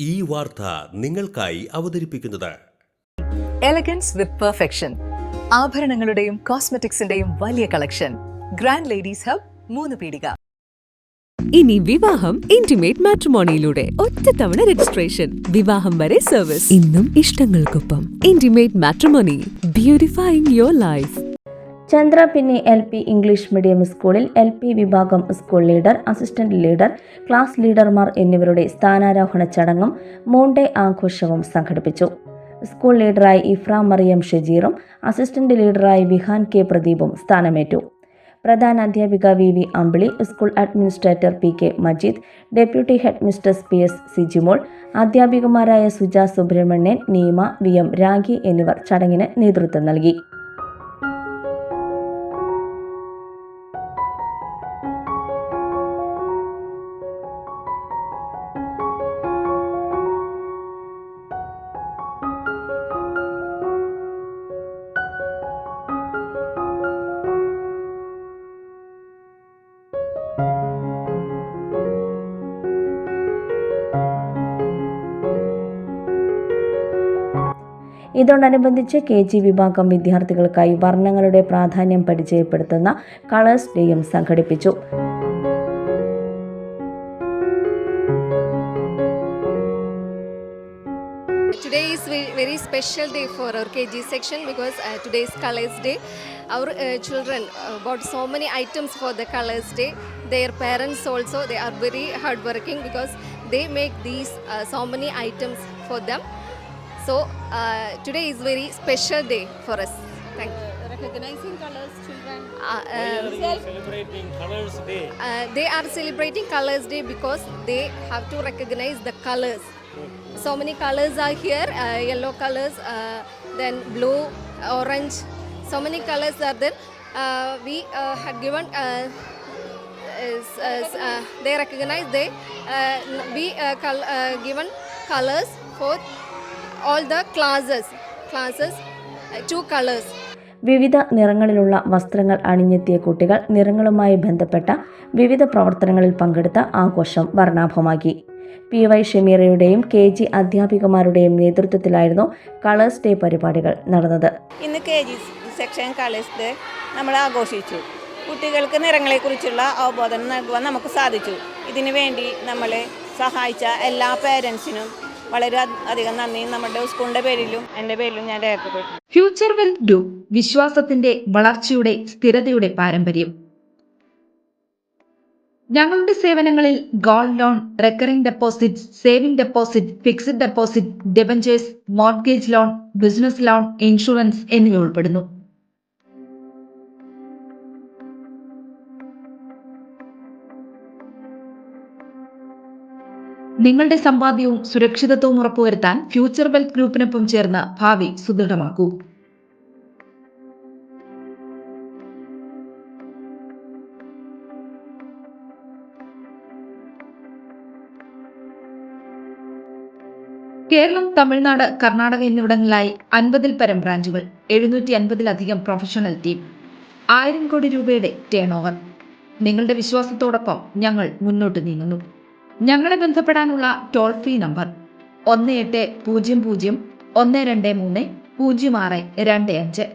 ഈ വാർത്ത നിങ്ങൾക്കായി അവതരിപ്പിക്കുന്നത് എലഗൻസ് വിത്ത് പെർഫെക്ഷൻ. ആഭരണങ്ങളുടെയും കോസ്മെറ്റിക്സിന്റെയും വലിയ കളക്ഷൻ. ഗ്രാൻഡ് ലേഡീസ് ഹബ്, 3 പീടിക. ഇനി വിവാഹം ഇന്റിമേറ്റ് മാട്രിമോണിയിലൂടെ ഒറ്റത്തവണ രജിസ്ട്രേഷൻ, വിവാഹം വരെ സർവീസ്. ഇന്നും ഇഷ്ടങ്ങൾക്കൊപ്പം Intimate Matrimony, beautifying your life. Chandra പിന്നി LP ഇംഗ്ലീഷ് മീഡിയം സ്കൂളിൽ LP വിഭാഗം school leader, assistant leader, class ലീഡർമാർ എന്നിവരുടെ സ്ഥാനാരോഹണ ചടങ്ങും മോൺഡേ ആഘോഷവും സംഘടിപ്പിച്ചു. സ്കൂൾ ലീഡറായി ഇഫ്ര മറിയം ഷജീറും അസിസ്റ്റന്റ് ലീഡറായി വിഹാൻ കെ പ്രദീപും സ്ഥാനമേറ്റു. പ്രധാന അധ്യാപിക VV Ambili, school administrator PK Majeed, deputy head mistress PS Sijimol, അധ്യാപികമാരായ സുജ സുബ്രഹ്മണ്യൻ, നീമ, VM രാഖി എന്നിവർ ചടങ്ങിന് നേതൃത്വം നൽകി. ഇതോടനുബന്ധിച്ച് KG വിഭാഗം വിദ്യാർത്ഥികൾക്കായി വർണ്ണങ്ങളുടെ പ്രാധാന്യം പരിചയപ്പെടുത്തുന്ന കളേഴ്സ് ഡേയും സംഘടിപ്പിച്ചു. Today is very special day for our KG section because today is Colors Day. Our children bought so many items for the Colors Day. Their parents also, they are very hardworking because they make these so many items for them. So today is very special day for us. Thank you. Recognizing colors, children. Celebrating Colors Day. They are celebrating Colors Day because they have to recognize the colors. So many colors are here. Yellow colors, then blue, orange. So many colors are there. We had given. They recognize. They we given colors for all the classes 2 colors. വിവിധ നിറങ്ങളിലുള്ള വസ്ത്രങ്ങൾ അണിഞ്ഞെത്തിയ കുട്ടികൾ നിറങ്ങളുമായി ബന്ധപ്പെട്ട വിവിധ പ്രവർത്തനങ്ങളിൽ പങ്കെടുത്ത ആഘോഷം വർണ്ണാഭമാക്കി. PY ഷമീറയുടെയും KG അധ്യാപികമാരുടെയും നേതൃത്വത്തിലായിരുന്നു കളേഴ്സ് ഡേ പരിപാടികൾ നടന്നത്. ഇന്ന് KG സെക്ഷൻ കളേഴ്സ് ഡേ നമ്മൾ ആഘോഷിച്ചു. കുട്ടികൾക്ക് നിറങ്ങളെക്കുറിച്ചുള്ള അവബോധനം നൽകുവാൻ നമുക്ക് സാധിച്ചു. ഇതിനു വേണ്ടി നമ്മളെ സഹായിച്ച എല്ലാ പേരൻസിനും വളരെ അധികം നന്ദി നമ്മുടെ സ്കൂളിന്റെ പേരിലും എൻ്റെ പേരിലും ഞാൻ രേഖപ്പെടുത്തുന്നു. ഫ്യൂച്ചർ വെൽത്ത് ഗ്രൂപ്പ്, വിശ്വാസത്തിന്റെ വളർച്ചയുടെ സ്ഥിരതയുടെ പാരമ്പര്യം. ഞങ്ങളുടെ സേവനങ്ങളിൽ gold loan, recurring deposit, saving deposit, fixed deposit, debentures, mortgage loan, business loan, insurance എന്നിവ ഉൾപ്പെടുന്നു. നിങ്ങളുടെ സമ്പാദ്യവും സുരക്ഷിതത്വവും ഉറപ്പുവരുത്താൻ ഫ്യൂച്ചർ വെൽത്ത് ഗ്രൂപ്പിനൊപ്പം ചേർന്ന് ഭാവി സുദൃഢമാക്കൂ. കേരളം, തമിഴ്നാട്, കർണാടക എന്നിവിടങ്ങളിലായി 50-ൽ പരം ബ്രാഞ്ചുകൾ, 750-ലധികം പ്രൊഫഷണൽ ടീം, 1000 കോടി രൂപയുടെ ടേൺ ഓവർ. നിങ്ങളുടെ വിശ്വാസത്തോടൊപ്പം ഞങ്ങൾ മുന്നോട്ട് നീങ്ങുന്നു. ഞങ്ങളെ ബന്ധപ്പെടാനുള്ള ടോൾ ഫ്രീ നമ്പർ 1800 123 0625.